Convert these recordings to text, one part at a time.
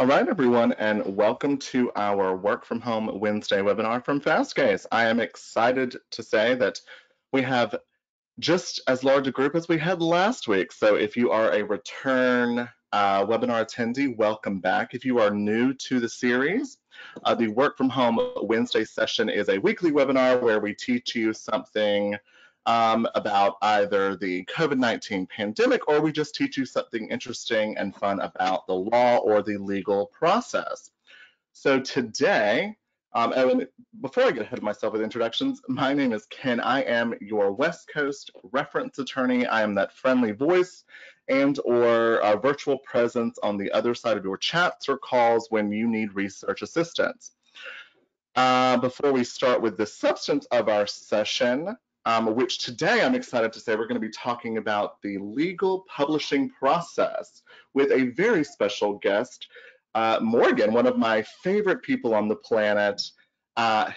All right, everyone, and welcome to our Work from Home Wednesday webinar from FastCase. I am excited to say that we have just as large a group as we had last week. So if you are a return webinar attendee, welcome back. If you are new to the series, the Work from Home Wednesday session is a weekly webinar where we teach you something about either the COVID-19 pandemic, or we just teach you something interesting and fun about the law or the legal process. So today, and before I get ahead of myself with introductions, my name is Ken. I am your West Coast reference attorney. I am that friendly voice and or virtual presence on the other side of your chats or calls when you need research assistance. Before we start with the substance of our session, which today I'm excited to say we're going to be talking about the legal publishing process with a very special guest, Morgan, one of my favorite people on the planet,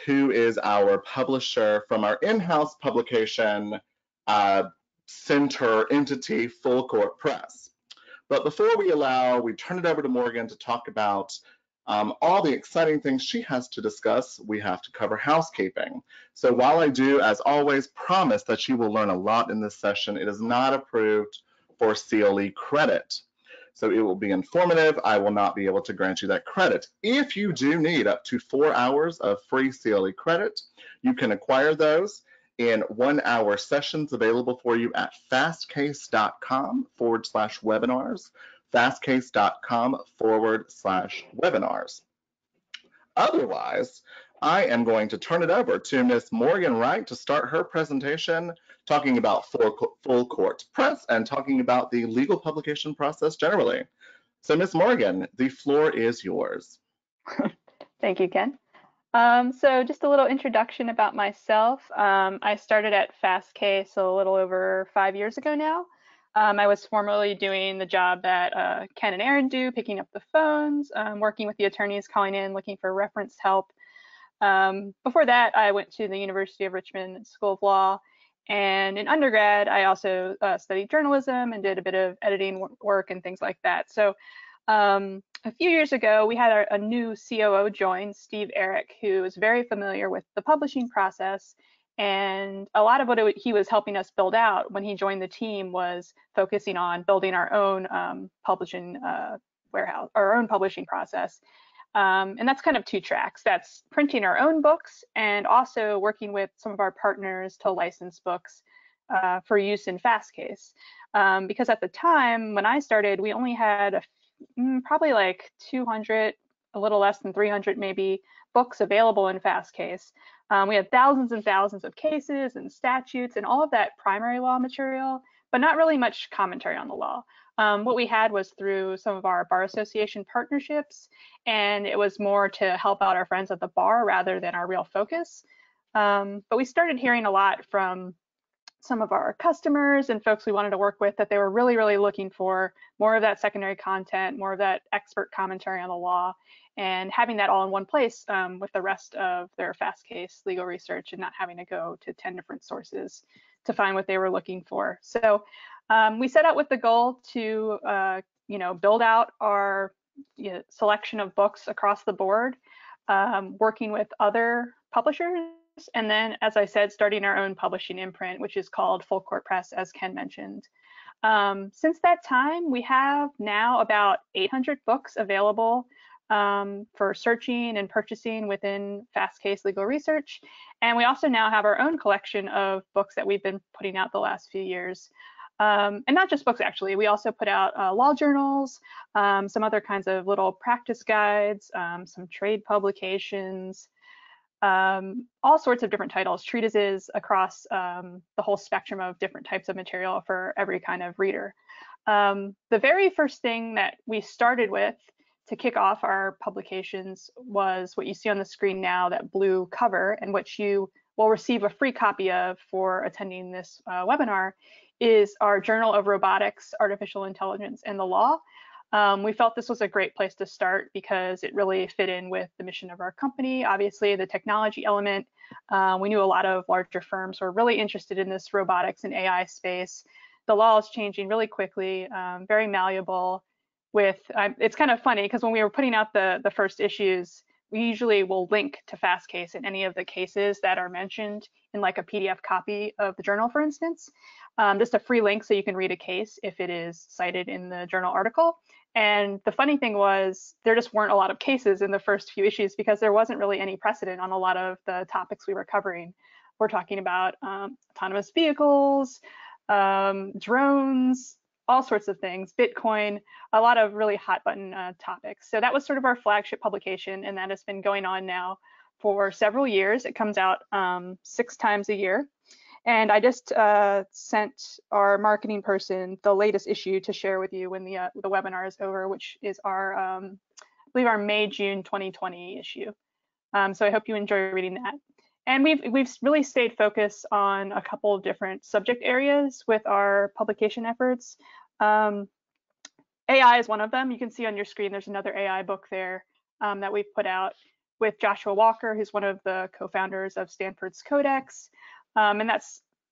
who is our publisher from our in-house publication center entity, Full Court Press. But before we turn it over to Morgan to talk about all the exciting things she has to discuss, we have to cover housekeeping. So while I do, as always, promise that you will learn a lot in this session, it is not approved for CLE credit. So it will be informative. I will not be able to grant you that credit. If you do need up to 4 hours of free CLE credit, you can acquire those in 1-hour sessions available for you at fastcase.com/webinars, fastcase.com/webinars. Otherwise, I am going to turn it over to Miss Morgan Wright to start her presentation talking about Full Court Press and talking about the legal publication process generally. So Miss Morgan, the floor is yours. Thank you, Ken. So just a little introduction about myself. I started at FastCase a little over 5 years ago now. I was formerly doing the job that Ken and Aaron do, picking up the phones, working with the attorneys calling in, looking for reference help. Before that, I went to the University of Richmond School of Law, and in undergrad, I also studied journalism and did a bit of editing work and things like that. So a few years ago, we had a new COO join, Steve Eric, who is very familiar with the publishing process. And a lot of what he was helping us build out when he joined the team was focusing on building our own publishing warehouse, our own publishing process. And that's kind of 2 tracks. That's printing our own books and also working with some of our partners to license books for use in FastCase. Because at the time when I started, we only had probably like 200, a little less than 300 maybe, books available in FastCase. We had thousands and thousands of cases and statutes and all of that primary law material, but not really much commentary on the law. What we had was through some of our bar association partnerships, and it was more to help out our friends at the bar rather than our real focus. But we started hearing a lot from some of our customers and folks we wanted to work with that they were really, really looking for more of that secondary content, more of that expert commentary on the law, and having that all in one place with the rest of their FastCase legal research and not having to go to 10 different sources to find what they were looking for. So we set out with the goal to build out our selection of books across the board, working with other publishers, and then, as I said, starting our own publishing imprint, which is called Full Court Press, as Ken mentioned. Since that time, we have now about 800 books available for searching and purchasing within FastCase Legal Research. And we also now have our own collection of books that we've been putting out the last few years. And not just books, actually. We also put out law journals, some other kinds of little practice guides, some trade publications, all sorts of different titles, treatises across the whole spectrum of different types of material for every kind of reader. The very first thing that we started with to kick off our publications was what you see on the screen now, that blue cover, and which you will receive a free copy of for attending this webinar, is our Journal of Robotics, Artificial Intelligence, and the Law. We felt this was a great place to start because it really fit in with the mission of our company. Obviously, the technology element, we knew a lot of larger firms were really interested in this robotics and AI space. The law is changing really quickly, very malleable, with, it's kind of funny because when we were putting out the first issues, we usually will link to FastCase in any of the cases that are mentioned in like a PDF copy of the journal, for instance. Just a free link so you can read a case if it is cited in the journal article. And the funny thing was there just weren't a lot of cases in the first few issues because there wasn't really any precedent on a lot of the topics we were covering. We're talking about autonomous vehicles, drones, all sorts of things, Bitcoin, a lot of really hot button topics. So that was sort of our flagship publication, and that has been going on now for several years. It comes out 6 times a year. And I just sent our marketing person the latest issue to share with you when the webinar is over, which is our, I believe our May-June 2020 issue. So I hope you enjoy reading that. And we've really stayed focused on a couple of different subject areas with our publication efforts. AI is one of them. You can see on your screen there's another AI book there that we've put out with Joshua Walker, who's one of the co-founders of Stanford's Codex. And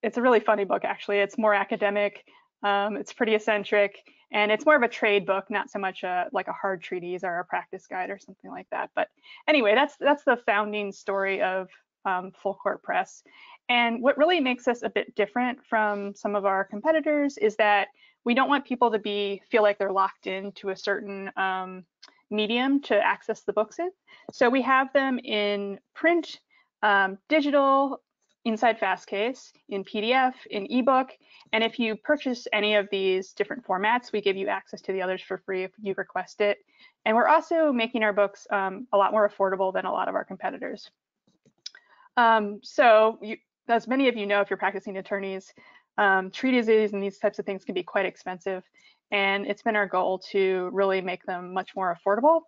it's a really funny book, actually. It's more academic, it's pretty eccentric, and it's more of a trade book, not so much like a hard treatise or a practice guide or something like that. But anyway, that's the founding story of Full Court Press. And what really makes us a bit different from some of our competitors is that we don't want people to feel like they're locked into a certain medium to access the books in. So we have them in print, digital, inside FastCase, in PDF, in ebook, and if you purchase any of these different formats, we give you access to the others for free if you request it. And we're also making our books a lot more affordable than a lot of our competitors. As many of you know, if you're practicing attorneys, treatises and these types of things can be quite expensive, and it's been our goal to really make them much more affordable.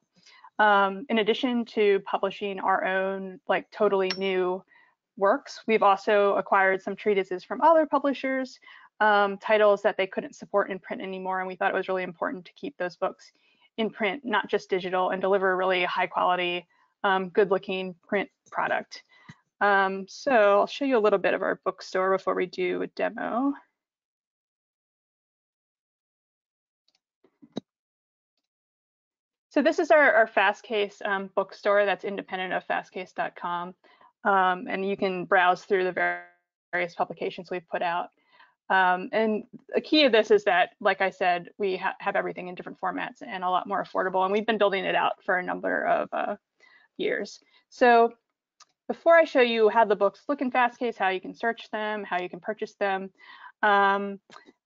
In addition to publishing our own like totally new works, we've also acquired some treatises from other publishers, titles that they couldn't support in print anymore, and we thought it was really important to keep those books in print, not just digital, and deliver a really high quality, good looking print product. So I'll show you a little bit of our bookstore before we do a demo. So this is our FastCase bookstore that's independent of fastcase.com. And you can browse through the various publications we've put out. And the key of this is that, like I said, we have everything in different formats and a lot more affordable. And we've been building it out for a number of years. So before I show you how the books look in FastCase, how you can search them, how you can purchase them,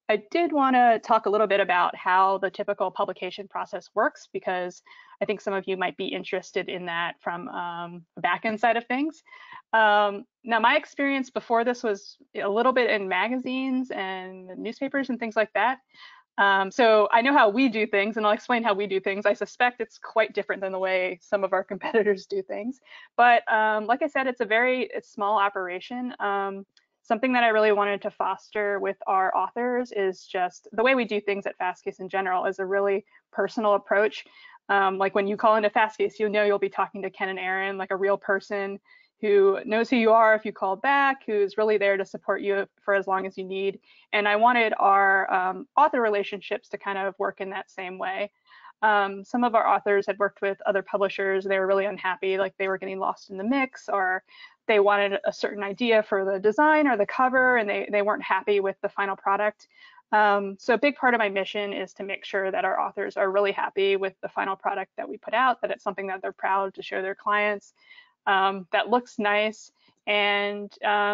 I did want to talk a little bit about how the typical publication process works, because I think some of you might be interested in that from the back end side of things. Now, my experience before this was a little bit in magazines and newspapers and things like that. So I know how we do things, and I'll explain how we do things. I suspect it's quite different than the way some of our competitors do things. But like I said, it's a small operation. Something that I really wanted to foster with our authors is just the way we do things at FastCase in general is a really personal approach. Like when you call into FastCase, you know you'll be talking to Ken and Aaron, like a real person who knows who you are if you call back, who's really there to support you for as long as you need. And I wanted our author relationships to kind of work in that same way. Some of our authors had worked with other publishers. They were really unhappy, like they were getting lost in the mix, or they wanted a certain idea for the design or the cover, and they weren't happy with the final product. So a big part of my mission is to make sure that our authors are really happy with the final product that we put out, that it's something that they're proud to show their clients, that looks nice, and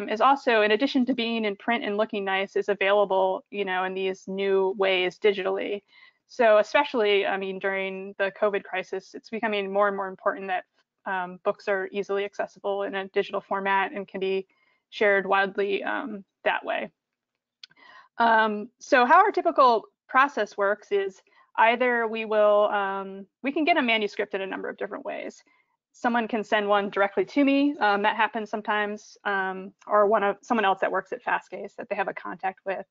is also, in addition to being in print and looking nice, is available, in these new ways digitally. So especially, I mean, during the COVID crisis, it's becoming more and more important that books are easily accessible in a digital format and can be shared widely that way. So how our typical process works is either we can get a manuscript in a number of different ways. Someone can send one directly to me. That happens sometimes, or someone else that works at FastCase that they have a contact with,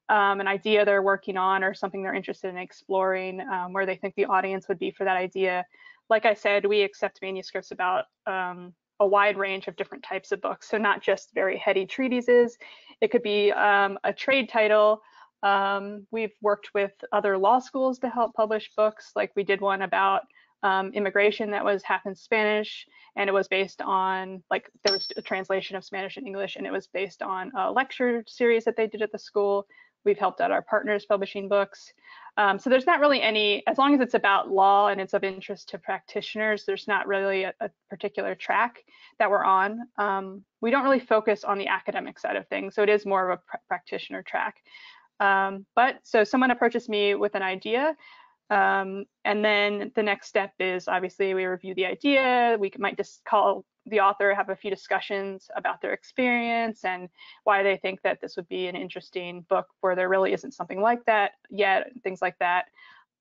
an idea they're working on or something they're interested in exploring, where they think the audience would be for that idea. Like I said, we accept manuscripts about a wide range of different types of books. So not just very heady treatises. It could be a trade title, We've worked with other law schools to help publish books. Like we did one about immigration that was half in Spanish, and it was based on, like, there was a translation of Spanish and English, and it was based on a lecture series that they did at the school. We've helped out our partners publishing books. So there's not really any, as long as it's about law and it's of interest to practitioners, there's not really a particular track that we're on. We don't really focus on the academic side of things, so it is more of a practitioner track. But so someone approaches me with an idea, and then the next step is obviously we review the idea. We might just call the author, have a few discussions about their experience and why they think that this would be an interesting book where there really isn't something like that yet, things like that.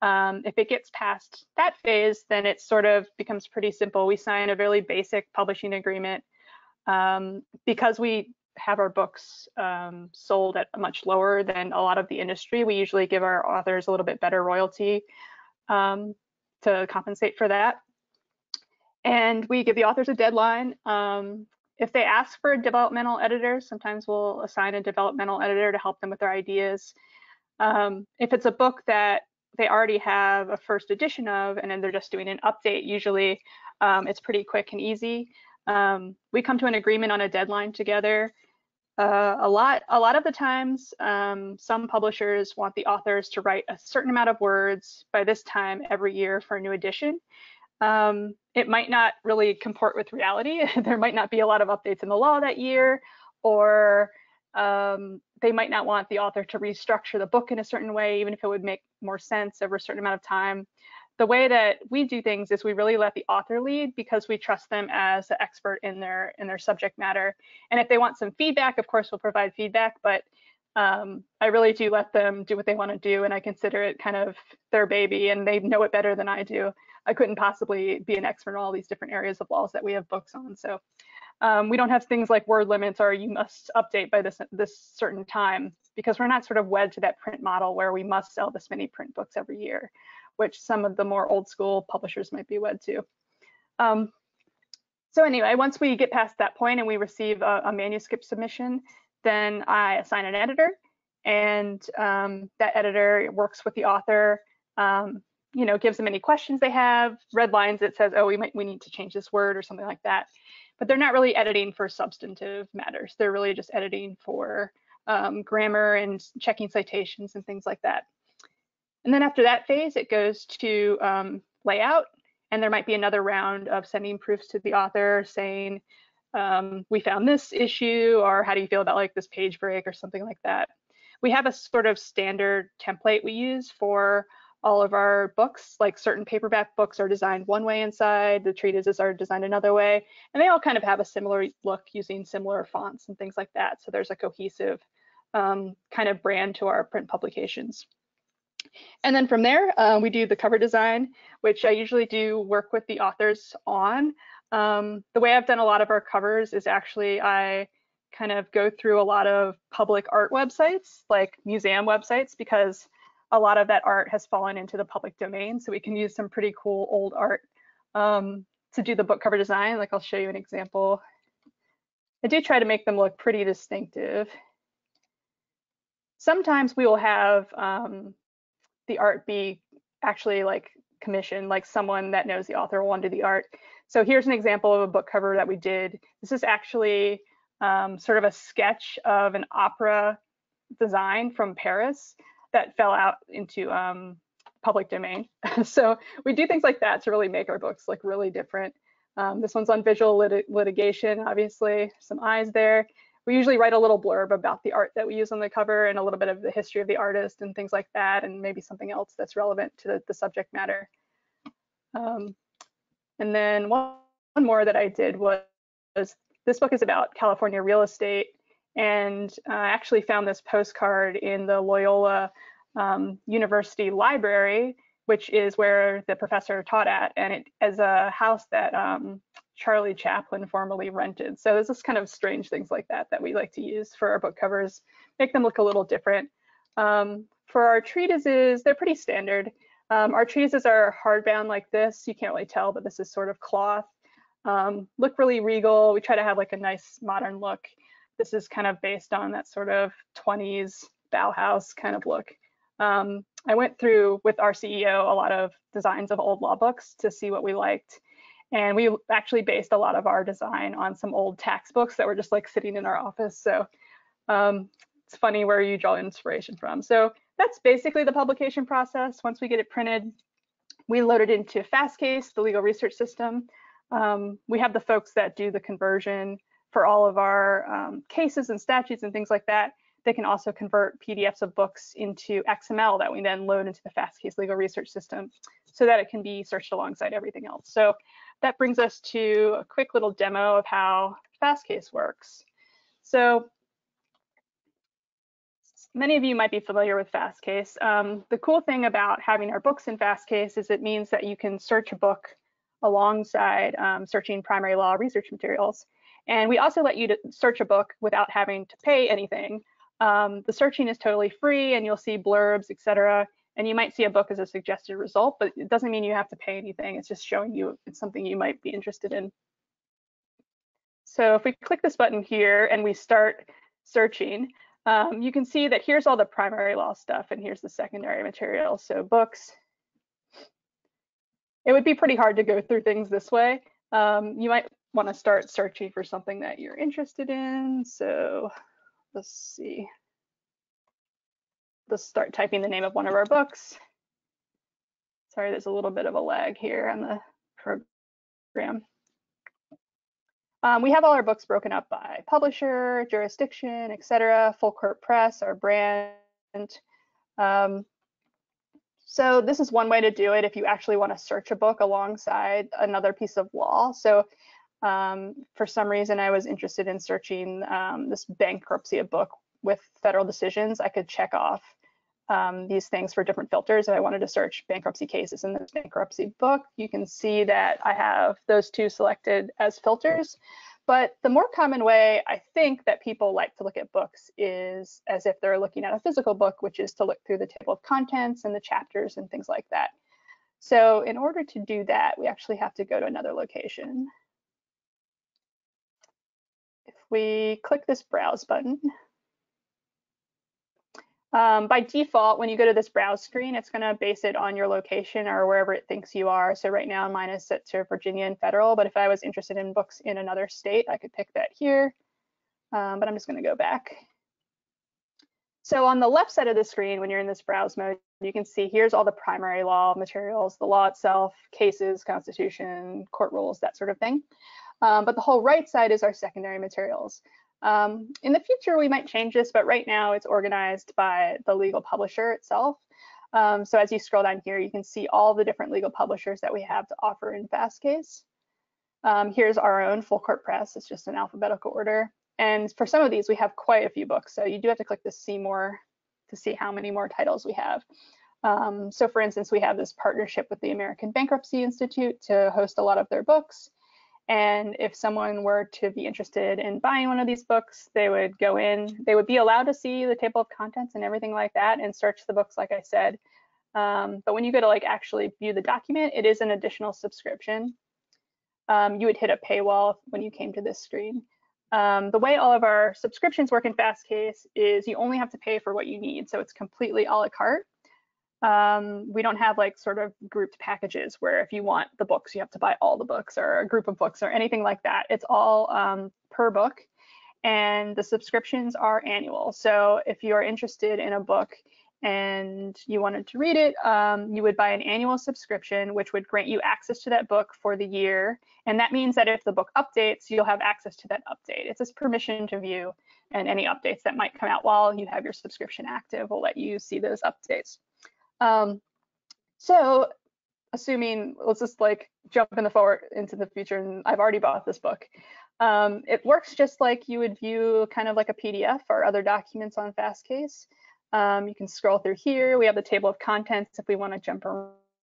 If it gets past that phase, then it sort of becomes pretty simple. We sign a really basic publishing agreement. Because we have our books sold at much lower than a lot of the industry, we usually give our authors a little bit better royalty to compensate for that. And we give the authors a deadline. If they ask for a developmental editor, sometimes we'll assign a developmental editor to help them with their ideas. If it's a book that they already have a first edition of and then they're just doing an update, usually it's pretty quick and easy. We come to an agreement on a deadline together. A lot of the times, some publishers want the authors to write a certain amount of words by this time every year for a new edition. It might not really comport with reality. There might not be a lot of updates in the law that year, or they might not want the author to restructure the book in a certain way, even if it would make more sense over a certain amount of time. The way that we do things is we really let the author lead because we trust them as an expert in their subject matter. And if they want some feedback, of course, we'll provide feedback, but I really do let them do what they want to do, and I consider it kind of their baby, and they know it better than I do. I couldn't possibly be an expert in all these different areas of laws that we have books on. So we don't have things like word limits or you must update by this certain time, because we're not sort of wed to that print model where we must sell this many print books every year, which some of the more old school publishers might be wed to. So anyway, once we get past that point and we receive a manuscript submission, then I assign an editor, and that editor works with the author, gives them any questions they have, red lines it says, oh, we need to change this word or something like that. But they're not really editing for substantive matters. They're really just editing for grammar and checking citations and things like that. And then after that phase, it goes to layout, and there might be another round of sending proofs to the author saying, we found this issue, or how do you feel about like this page break or something like that. We have a sort of standard template we use for all of our books. Like certain paperback books are designed one way inside, the treatises are designed another way, and they all kind of have a similar look using similar fonts and things like that. So there's a cohesive kind of brand to our print publications. And then from there, we do the cover design, which I usually do work with the authors on. The way I've done a lot of our covers is actually I kind of go through a lot of public art websites, like museum websites, because a lot of that art has fallen into the public domain. So we can use some pretty cool old art to do the book cover design. Like I'll show you an example. I do try to make them look pretty distinctive. Sometimes we will have the art be actually like commissioned, like someone that knows the author will want to do the art. So here's an example of a book cover that we did. This is actually sort of a sketch of an opera design from Paris that fell out into public domain. So we do things like that to really make our books look really different. This one's on visual litigation, obviously, some eyes there. We usually write a little blurb about the art that we use on the cover and a little bit of the history of the artist and things like that, and maybe something else that's relevant to the subject matter. And then one more that I did was, this book is about California real estate, and I actually found this postcard in the Loyola University Library, which is where the professor taught at, and it is a house that Charlie Chaplin formerly rented. So there's this kind of strange things like that that we like to use for our book covers, make them look a little different. For our treatises, they're pretty standard. Our treatises are hardbound like this. You can't really tell, but this is sort of cloth. Look really regal. We try to have like a nice modern look. This is kind of based on that sort of 20s Bauhaus kind of look. I went through with our CEO a lot of designs of old law books to see what we liked. And we actually based a lot of our design on some old tax books that were just like sitting in our office. So it's funny where you draw inspiration from. So that's basically the publication process. Once we get it printed, we load it into FastCase, the legal research system. We have the folks that do the conversion for all of our cases and statutes and things like that. They can also convert PDFs of books into XML that we then load into the FastCase legal research system so that it can be searched alongside everything else. So that brings us to a quick little demo of how FastCase works. So many of you might be familiar with FastCase. The cool thing about having our books in FastCase is it means that you can search a book alongside searching primary law research materials. And we also let you to search a book without having to pay anything. The searching is totally free, and you'll see blurbs, etc. And you might see a book as a suggested result, but it doesn't mean you have to pay anything. It's just showing you it's something you might be interested in. So if we click this button here and we start searching, you can see that here's all the primary law stuff and here's the secondary material. So books. It would be pretty hard to go through things this way. You might want to start searching for something that you're interested in. So let's see. Let's start typing the name of one of our books. Sorry, there's a little bit of a lag here on the program. We have all our books broken up by publisher, jurisdiction, etc., full court press, our brand. So this is one way to do it if you actually want to search a book alongside another piece of law. So for some reason, I was interested in searching this bankruptcy book with federal decisions. I could check off these things for different filters. If I wanted to search bankruptcy cases in this bankruptcy book, you can see that I have those two selected as filters. But the more common way I think that people like to look at books is as if they're looking at a physical book, which is to look through the table of contents and the chapters and things like that. So in order to do that, we actually have to go to another location. If we click this browse button, by default, when you go to this browse screen, it's going to base it on your location or wherever it thinks you are. So right now mine is set to Virginia and federal, but if I was interested in books in another state, I could pick that here. But I'm just going to go back. So on the left side of the screen, when you're in this browse mode, you can see here's all the primary law materials, the law itself, cases, constitution, court rules, that sort of thing. But the whole right side is our secondary materials. In the future, we might change this, but right now it's organized by the legal publisher itself. So as you scroll down here, you can see all the different legal publishers that we have to offer in FastCase. Here's our own full court press. It's just in alphabetical order. And for some of these, we have quite a few books. So you do have to click the see more to see how many more titles we have. So for instance, we have this partnership with the American Bankruptcy Institute to host a lot of their books. And if someone were to be interested in buying one of these books, they would go in, they would be allowed to see the table of contents and everything like that and search the books, like I said. But when you go to like actually view the document, it is an additional subscription. You would hit a paywall when you came to this screen. The way all of our subscriptions work in FastCase is you only have to pay for what you need. So it's completely a la carte. We don't have like sort of grouped packages where if you want the books, you have to buy all the books or a group of books or anything like that. It's all per book, and the subscriptions are annual. So if you're interested in a book and you wanted to read it, you would buy an annual subscription, which would grant you access to that book for the year. And that means that if the book updates, you'll have access to that update. It's this permission to view, and any updates that might come out while you have your subscription active will let you see those updates. So assuming, let's just like jump in the forward into the future, and I've already bought this book. It works just like you would view kind of like a PDF or other documents on FastCase. You can scroll through here. We have the table of contents if we want to jump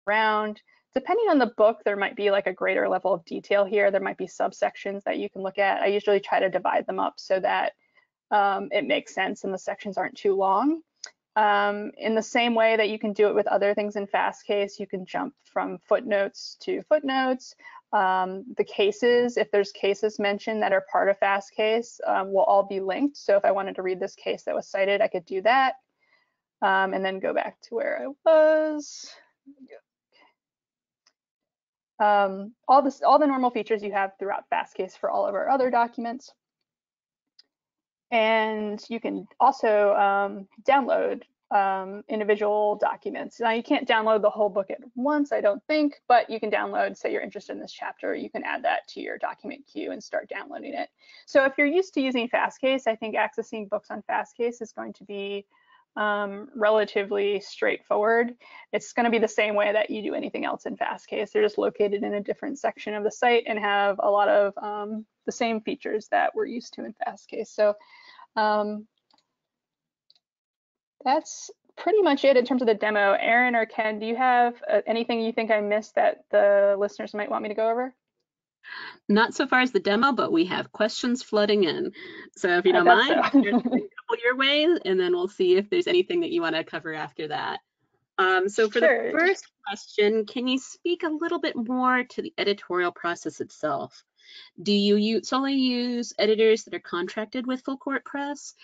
around. Depending on the book, there might be like a greater level of detail here. There might be subsections that you can look at. I usually try to divide them up so that it makes sense and the sections aren't too long. In the same way that you can do it with other things in FastCase, you can jump from footnotes to footnotes. The cases, if there's cases mentioned that are part of FastCase, will all be linked. So if I wanted to read this case that was cited, I could do that. and then go back to where I was. All the normal features you have throughout FastCase for all of our other documents. And you can also download individual documents. Now you can't download the whole book at once, I don't think, but you can download, say you're interested in this chapter, you can add that to your document queue and start downloading it. So if you're used to using FastCase, I think accessing books on FastCase is going to be relatively straightforward. It's going to be the same way that you do anything else in FastCase. They're just located in a different section of the site and have a lot of the same features that we're used to in FastCase. So that's pretty much it in terms of the demo. Erin or Ken, do you have anything you think I missed that the listeners might want me to go over? Not so far as the demo, but we have questions flooding in. So if you don't mind, so. there's a couple your way, and then we'll see if there's anything that you want to cover after that. So for Sure. the first question, can you speak a little bit more to the editorial process itself? Do you solely use editors that are contracted with Full Court Press?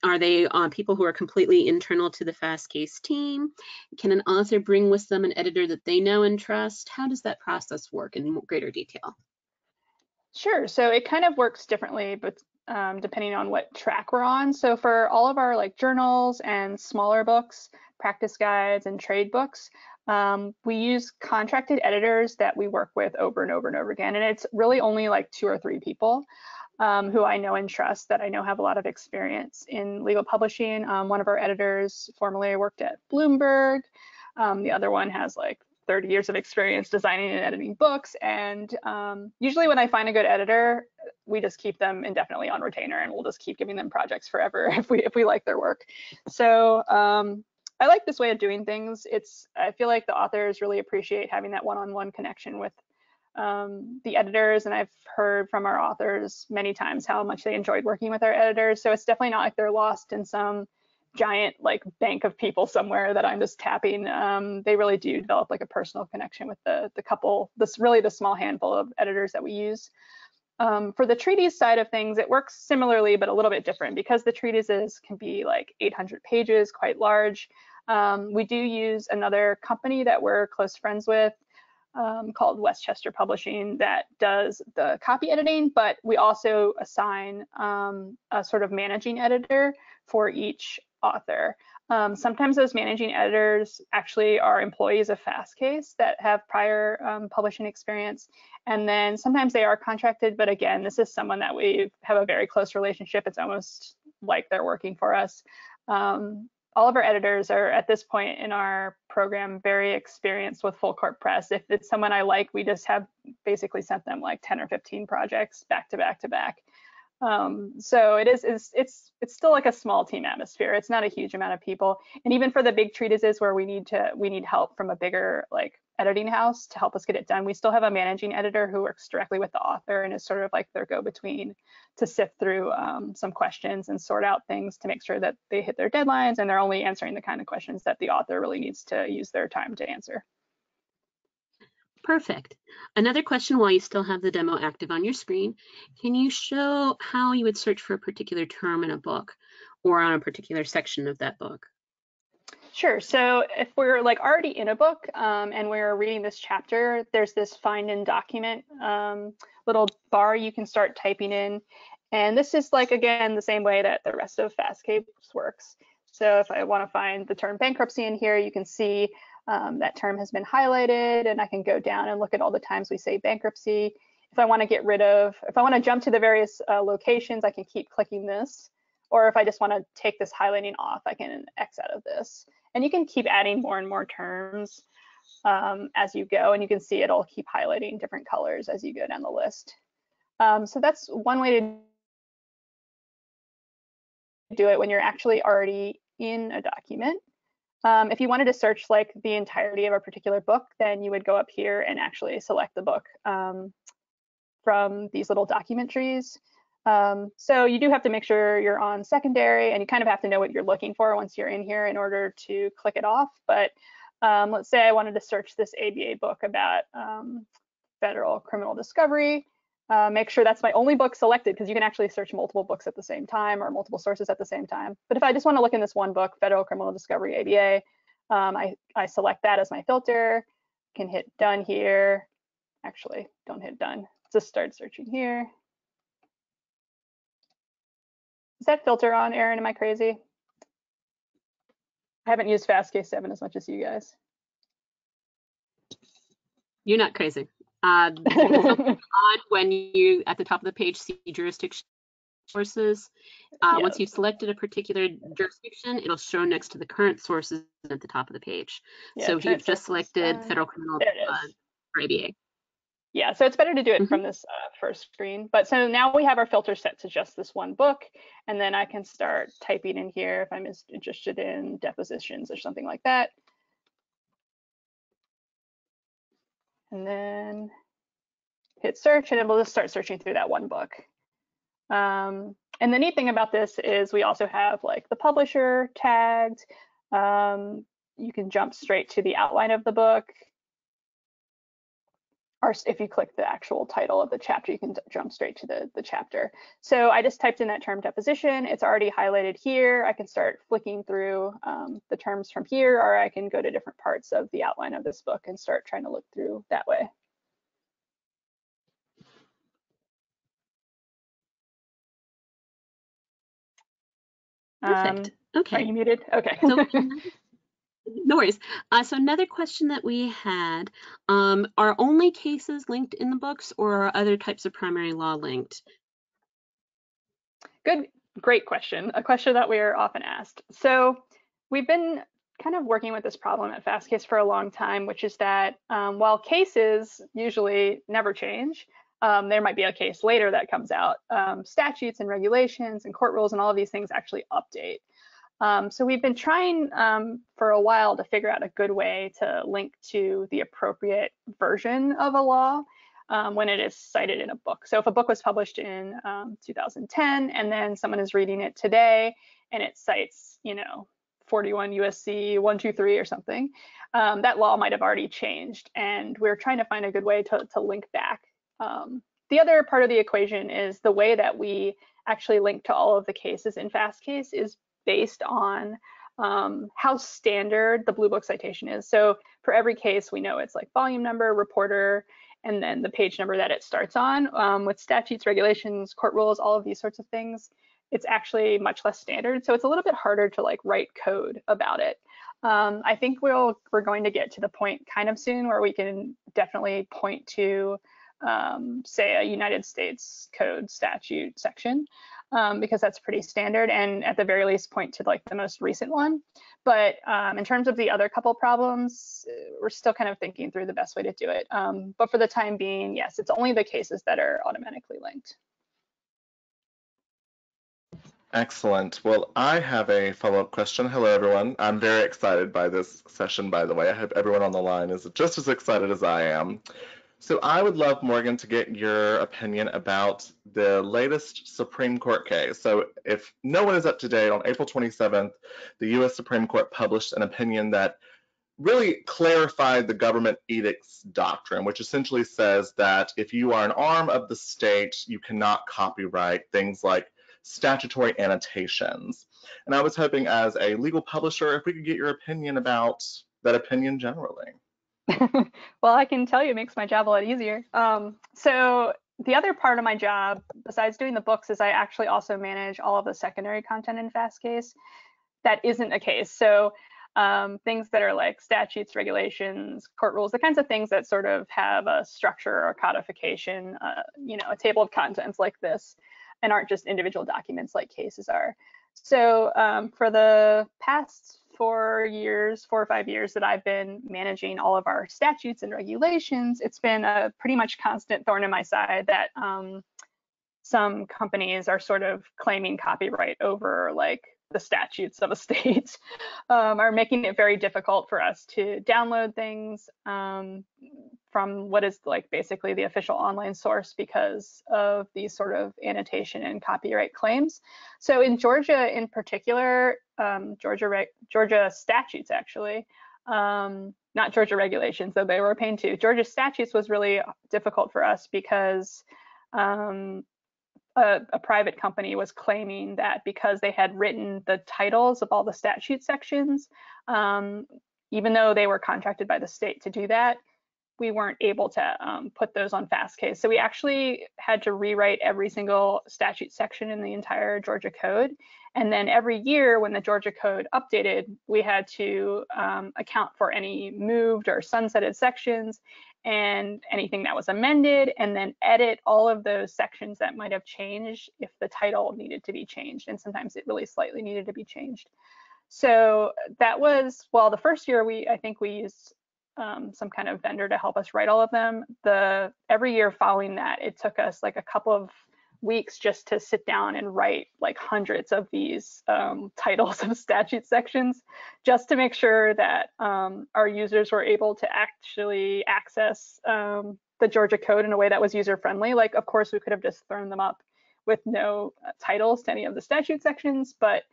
Are they people who are completely internal to the FastCase team? Can an author bring with them an editor that they know and trust? How does that process work in greater detail? Sure. So it kind of works differently, but depending on what track we're on. So for all of our like journals and smaller books, practice guides and trade books, we use contracted editors that we work with over and over and over again. And it's really only like 2 or 3 people who I know and trust that I know have a lot of experience in legal publishing. One of our editors formerly worked at Bloomberg. The other one has like 30 years of experience designing and editing books. And usually when I find a good editor, we just keep them indefinitely on retainer and we'll just keep giving them projects forever if we like their work. So I like this way of doing things. I feel like the authors really appreciate having that one-on-one connection with the editors, and I've heard from our authors many times how much they enjoyed working with our editors. So it's definitely not like they're lost in some giant like bank of people somewhere that I'm just tapping. They really do develop like a personal connection with the couple, really the small handful of editors that we use. For the treatise side of things, it works similarly, but a little bit different because the treatises can be like 800 pages, quite large. We do use another company that we're close friends with called Westchester Publishing that does the copy editing, but we also assign a sort of managing editor for each author. Sometimes those managing editors actually are employees of FastCase that have prior publishing experience. And then sometimes they are contracted, but again, this is someone that we have a very close relationship. It's almost like they're working for us. All of our editors are at this point in our program very experienced with Full Court Press. If it's someone I like, we just have basically sent them like 10 or 15 projects back to back to back. So it's still like a small team atmosphere. It's not a huge amount of people. And even for the big treatises where we need help from a bigger like editing house to help us get it done, we still have a managing editor who works directly with the author and is sort of like their go-between to sift through some questions and sort out things to make sure that they hit their deadlines and they're only answering the kind of questions that the author really needs to use their time to answer. Perfect. Another question while you still have the demo active on your screen, can you show how you would search for a particular term in a book or on a particular section of that book? Sure. So if we're like already in a book and we're reading this chapter, there's this find in document little bar you can start typing in. And this is like, again, the same way that the rest of FastCase works. So if I want to find the term bankruptcy in here, you can see that term has been highlighted and I can go down and look at all the times we say bankruptcy. If I want to jump to the various locations, I can keep clicking this. Or if I just want to take this highlighting off, I can X out of this. And you can keep adding more and more terms as you go, and you can see it'll keep highlighting different colors as you go down the list. So that's one way to do it when you're actually already in a document. If you wanted to search like the entirety of a particular book, then you would go up here and actually select the book from these little document trees. So you do have to make sure you're on secondary and you kind of have to know what you're looking for once you're in here in order to click it off. But let's say I wanted to search this ABA book about federal criminal discovery. make sure that's my only book selected, because you can actually search multiple books at the same time or multiple sources at the same time. But if I just want to look in this one book, Federal Criminal Discovery ABA, I select that as my filter, can hit done here. Actually, don't hit done. Just start searching here. Is that filter on, Erin? Am I crazy? I haven't used FastCase 7 as much as you guys. You're not crazy. On when you, at the top of the page, see jurisdiction sources. Yes. Once you've selected a particular jurisdiction, it'll show next to the current sources at the top of the page. Yeah, so you've just selected Federal Criminal for ABA. Yeah, so it's better to do it from this first screen. But so now we have our filter set to just this one book, and then I can start typing in here if I'm interested in depositions or something like that. And then hit search, and it will just start searching through that one book. And the neat thing about this is we also have like the publisher tagged. You can jump straight to the outline of the book. Or if you click the actual title of the chapter, you can jump straight to the chapter. So I just typed in that term deposition. It's already highlighted here. I can start flicking through the terms from here, or I can go to different parts of the outline of this book and start trying to look through that way. Perfect. Okay. Are you muted? Okay. So, no worries. So another question that we had, are only cases linked in the books, or are other types of primary law linked? Great question. A question that we are often asked. So we've been kind of working with this problem at FastCase for a long time, which is that while cases usually never change, there might be a case later that comes out. Statutes and regulations and court rules and all of these things actually update. So we've been trying for a while to figure out a good way to link to the appropriate version of a law when it is cited in a book. So if a book was published in 2010 and then someone is reading it today and it cites, 41 USC 123 or something, that law might have already changed, and we're trying to find a good way to link back. The other part of the equation is the way that we actually link to all of the cases in FastCase is based on how standard the Blue Book citation is. So for every case, we know it's like volume number, reporter, and then the page number that it starts on. With statutes, regulations, court rules, all of these sorts of things, it's actually much less standard. So it's a little bit harder to like write code about it. I think we're going to get to the point kind of soon where we can definitely point to, say, a United States Code statute section, because that's pretty standard, and at the very least point to like the most recent one. But in terms of the other couple problems, we're still kind of thinking through the best way to do it. But for the time being, yes, it's only the cases that are automatically linked. Excellent. Well, I have a follow-up question. Hello, everyone. I'm very excited by this session, by the way. I hope everyone on the line is just as excited as I am. So I would love, Morgan, to get your opinion about the latest Supreme Court case. So if no one is up to date, on April 27th, the U.S. Supreme Court published an opinion that really clarified the government edicts doctrine, which essentially says that if you are an arm of the state, you cannot copyright things like statutory annotations. And I was hoping, as a legal publisher, if we could get your opinion about that opinion generally. Well, I can tell you it makes my job a lot easier. So the other part of my job, besides doing the books, is I actually also manage all of the secondary content in FastCase that isn't a case. So things that are like statutes, regulations, court rules, the kinds of things that sort of have a structure or codification, a table of contents like this, and aren't just individual documents like cases are. So for the past 4 or 5 years that I've been managing all of our statutes and regulations, it's been a pretty much constant thorn in my side that some companies are sort of claiming copyright over like the statutes of a state, are making it very difficult for us to download things from what is like basically the official online source because of these sort of annotation and copyright claims. So in Georgia in particular, Georgia statutes actually, not Georgia regulations, though they were a pain too. Georgia statutes was really difficult for us because a private company was claiming that because they had written the titles of all the statute sections, even though they were contracted by the state to do that, we weren't able to put those on FastCase. So we actually had to rewrite every single statute section in the entire Georgia Code. And then every year when the Georgia Code updated, we had to account for any moved or sunsetted sections and anything that was amended, and then edit all of those sections that might have changed if the title needed to be changed. And sometimes it really slightly needed to be changed. So that was, well, the first year I think we used some kind of vendor to help us write all of them. Every year following that, it took us like a couple of weeks just to sit down and write like hundreds of these titles of statute sections, just to make sure that our users were able to actually access the Georgia Code in a way that was user friendly. Like, of course, we could have just thrown them up with no titles to any of the statute sections, but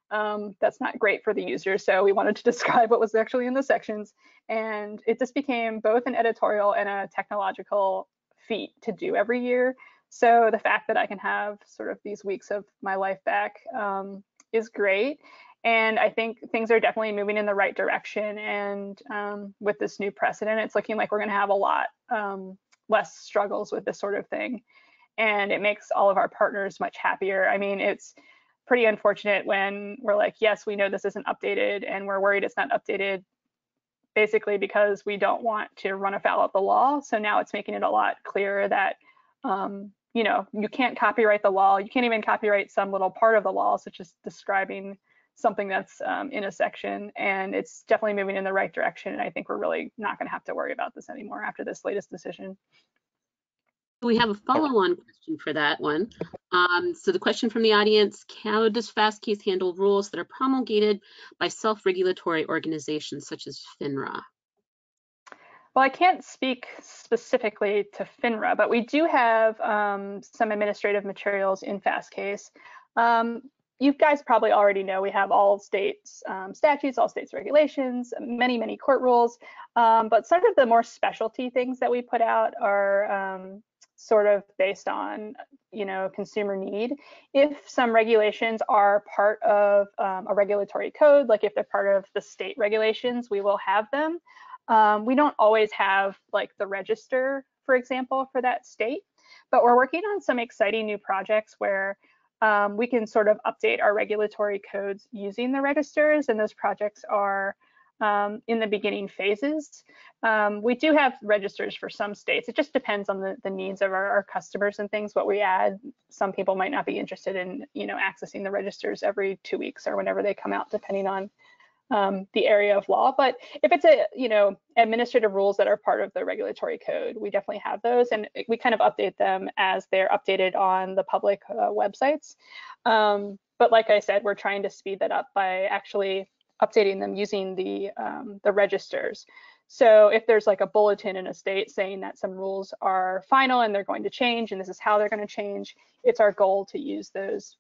that's not great for the user. So we wanted to describe what was actually in the sections, and it just became both an editorial and a technological feat to do every year. So the fact that I can have sort of these weeks of my life back is great. And I think things are definitely moving in the right direction. And with this new precedent, it's looking like we're going to have a lot less struggles with this sort of thing. And it makes all of our partners much happier. I mean, it's pretty unfortunate when we're like, yes, we know this isn't updated, and we're worried it's not updated basically because we don't want to run afoul of the law. So now it's making it a lot clearer that you know, you can't copyright the law. You can't even copyright some little part of the law, such as describing something that's in a section. And it's definitely moving in the right direction. And I think we're really not going to have to worry about this anymore after this latest decision. We have a follow-on question for that one. So the question from the audience: how does FastCase handle rules that are promulgated by self-regulatory organizations such as FINRA? Well, I can't speak specifically to FINRA, but we do have some administrative materials in FastCase. You guys probably already know we have all states statutes, all states regulations, many, many court rules, but some of the more specialty things that we put out are sort of based on, you know, consumer need. If some regulations are part of a regulatory code, like if they're part of the state regulations, we will have them. We don't always have like the register, for example, for that state, but we're working on some exciting new projects where we can sort of update our regulatory codes using the registers, and those projects are in the beginning phases. We do have registers for some states. It just depends on the needs of our customers and things, what we add. Some people might not be interested in, you know, accessing the registers every 2 weeks or whenever they come out, depending on the area of law. But if it's you know, administrative rules that are part of the regulatory code, we definitely have those, and we kind of update them as they're updated on the public websites. But like I said, we're trying to speed that up by actually updating them using the registers. So if there's like a bulletin in a state saying that some rules are final and they're going to change, and this is how they're going to change, it's our goal to use those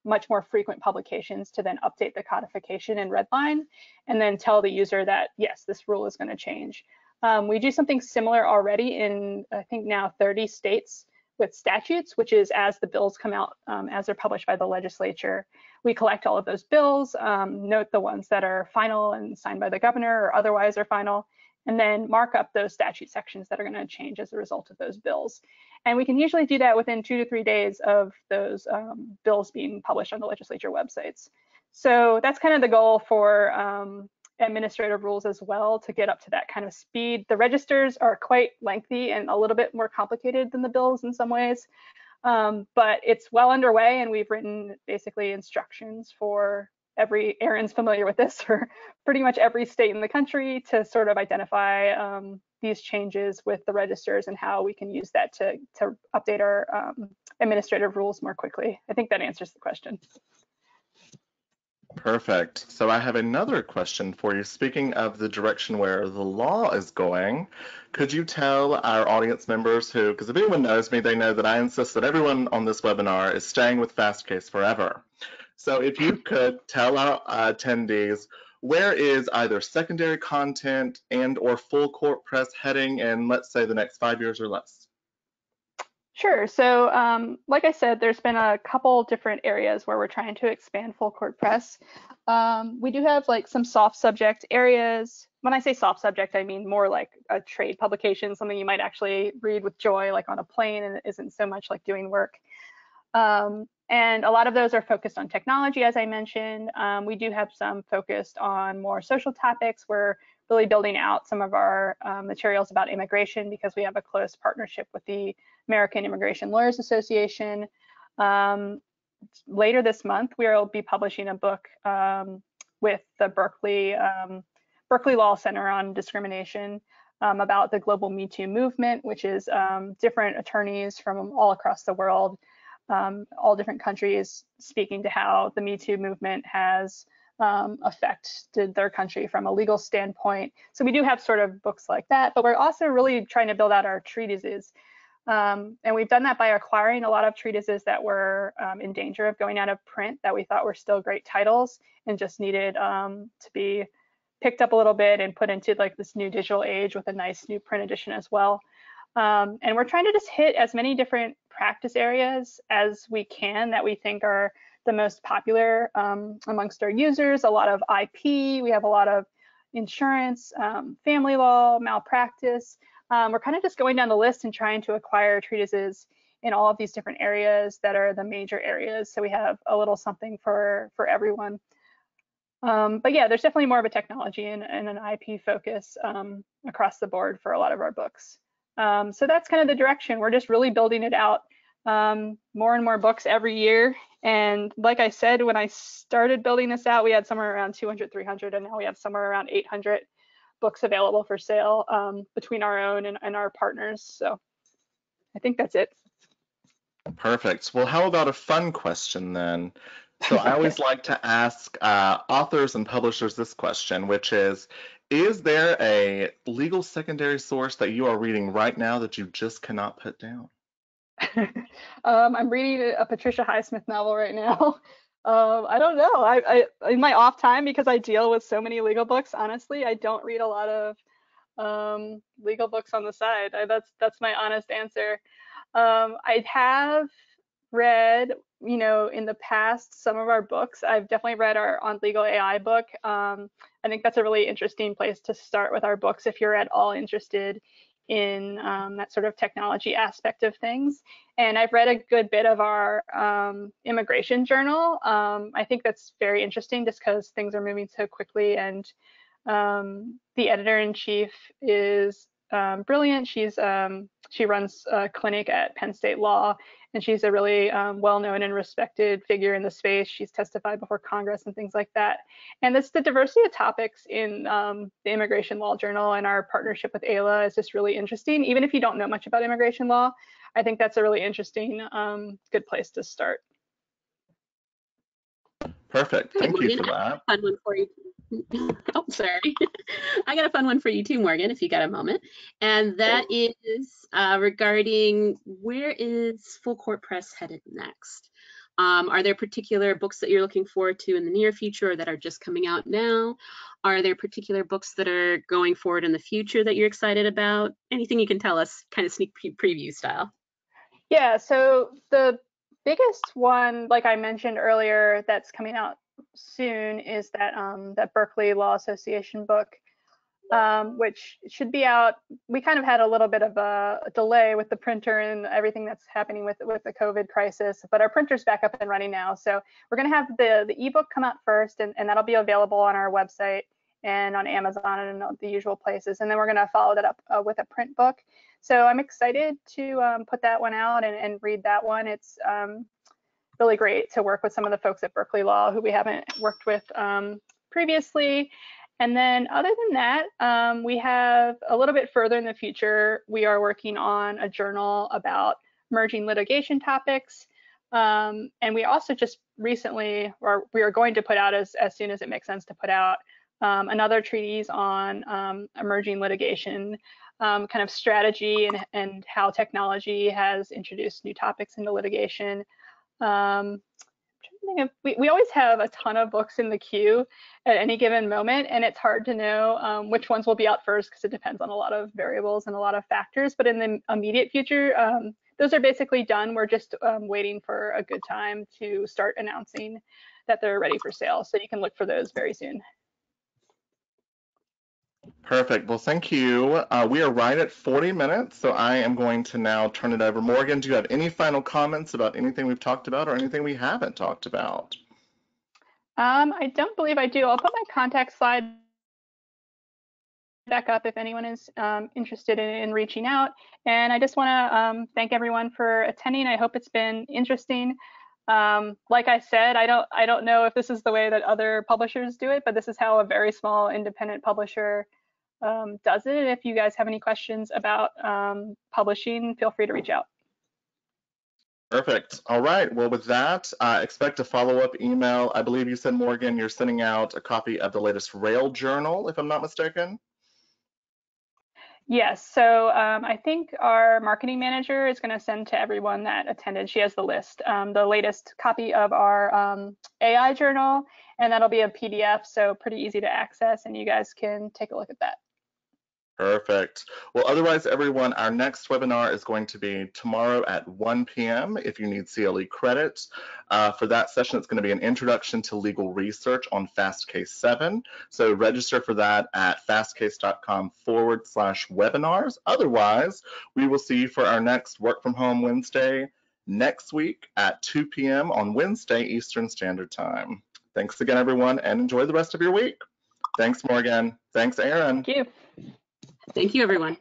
much more frequent publications to then update the codification in Redline and then tell the user that, yes, this rule is going to change. We do something similar already in, I think now 30 states with statutes, which is as the bills come out, as they're published by the legislature, we collect all of those bills, note the ones that are final and signed by the governor or otherwise are final, and then mark up those statute sections that are going to change as a result of those bills. And we can usually do that within 2 to 3 days of those bills being published on the legislature websites. So that's kind of the goal for administrative rules as well, to get up to that kind of speed. The registers are quite lengthy and a little bit more complicated than the bills in some ways, but it's well underway, and we've written basically instructions for Aaron's familiar with this, for pretty much every state in the country to sort of identify these changes with the registers and how we can use that to update our administrative rules more quickly. I think that answers the question. Perfect. So I have another question for you. Speaking of the direction where the law is going, could you tell our audience members who, because if anyone knows me, they know that I insist that everyone on this webinar is staying with FastCase forever. So if you could tell our attendees, where is either secondary content and or full court press heading in, let's say, the next 5 years or less? Sure. So, like I said, there's been a couple different areas where we're trying to expand full court press. We do have like some soft subject areas. When I say soft subject, I mean more like a trade publication, something you might actually read with joy, like on a plane, and it isn't so much like doing work. And a lot of those are focused on technology, as I mentioned. We do have some focused on more social topics. We're really building out some of our materials about immigration because we have a close partnership with the American Immigration Lawyers Association. Later this month, we'll be publishing a book with the Berkeley Law Center on Discrimination about the global Me Too movement, which is different attorneys from all across the world, all different countries, speaking to how the Me Too movement has affected their country from a legal standpoint. So we do have sort of books like that, but we're also really trying to build out our treatises. And we've done that by acquiring a lot of treatises that were in danger of going out of print that we thought were still great titles and just needed to be picked up a little bit and put into like this new digital age with a nice new print edition as well. And we're trying to just hit as many different practice areas as we can that we think are the most popular amongst our users. A lot of IP, we have a lot of insurance, family law, malpractice. We're kind of just going down the list and trying to acquire treatises in all of these different areas that are the major areas. So we have a little something for everyone. But yeah, there's definitely more of a technology and an IP focus across the board for a lot of our books. So that's kind of the direction. We're just really building it out. More and more books every year. And like I said, when I started building this out, we had somewhere around 200, 300, and now we have somewhere around 800 books available for sale between our own and our partners. So I think that's it. Perfect. Well, how about a fun question then? So I always like to ask authors and publishers this question, which is there a legal secondary source that you are reading right now that you just cannot put down? I'm reading a Patricia Highsmith novel right now. I don't know. I in my off time, because I deal with so many legal books, honestly, I don't read a lot of legal books on the side. That's my honest answer. I have read, in the past, some of our books. I've definitely read our On Legal AI book. I think that's a really interesting place to start with our books if you're at all interested in that sort of technology aspect of things. And I've read a good bit of our immigration journal. I think that's very interesting just because things are moving so quickly, and the editor-in-chief is brilliant. She runs a clinic at Penn State Law, and she's a really well-known and respected figure in the space. She's testified before Congress and things like that. And that's the diversity of topics in the Immigration Law Journal, and our partnership with AILA is just really interesting. Even if you don't know much about immigration law, I think that's a really interesting, good place to start. Perfect. Thank you for that. Fun one for you. Oh, sorry. I got a fun one for you too, Morgan, if you got a moment. And that is regarding where is Full Court Press headed next? Are there particular books that you're looking forward to in the near future or that are just coming out now? Are there particular books that are going forward in the future that you're excited about? Anything you can tell us, kind of sneak preview style? Yeah, so the biggest one, like I mentioned earlier, that's coming out soon is that Berkeley Law Association book, which should be out. We kind of had a little bit of a delay with the printer and everything that's happening with the COVID crisis, but our printer's back up and running now. So we're going to have the ebook come out first, and that'll be available on our website and on Amazon and the usual places. And then we're going to follow that up with a print book. So I'm excited to put that one out and read that one. It's really great to work with some of the folks at Berkeley Law who we haven't worked with previously. And then other than that, we have a little bit further in the future, we are working on a journal about merging litigation topics. And we also just recently, or we are going to put out as soon as it makes sense to put out, another treatise on emerging litigation, kind of strategy and how technology has introduced new topics into litigation. We always have a ton of books in the queue at any given moment, and it's hard to know which ones will be out first because it depends on a lot of variables and a lot of factors. But in the immediate future, those are basically done. We're just waiting for a good time to start announcing that they're ready for sale. So you can look for those very soon. Perfect. Well, thank you. We are right at 40 minutes, so I am going to now turn it over. Morgan, do you have any final comments about anything we've talked about or anything we haven't talked about? I don't believe I do. I'll put my contact slide back up if anyone is interested in reaching out. And I just want to thank everyone for attending. I hope it's been interesting. Like I said, I don't know if this is the way that other publishers do it, but this is how a very small independent publisher does it. If you guys have any questions about publishing, feel free to reach out. Perfect. All right. Well, with that, expect a follow-up email. I believe you said, Morgan, you're sending out a copy of the latest Rail Journal, if I'm not mistaken. Yes, so I think our marketing manager is going to send to everyone that attended. She has the list, the latest copy of our AI journal, and that'll be a PDF, so pretty easy to access, and you guys can take a look at that. Perfect. Well, otherwise, everyone, our next webinar is going to be tomorrow at 1 p.m. if you need CLE credit. For that session, it's going to be an introduction to legal research on FastCase 7. So register for that at fastcase.com/webinars. Otherwise, we will see you for our next Work From Home Wednesday next week at 2 p.m. on Wednesday Eastern Standard Time. Thanks again, everyone, and enjoy the rest of your week. Thanks, Morgan. Thanks, Aaron. Thank you. Thank you, everyone.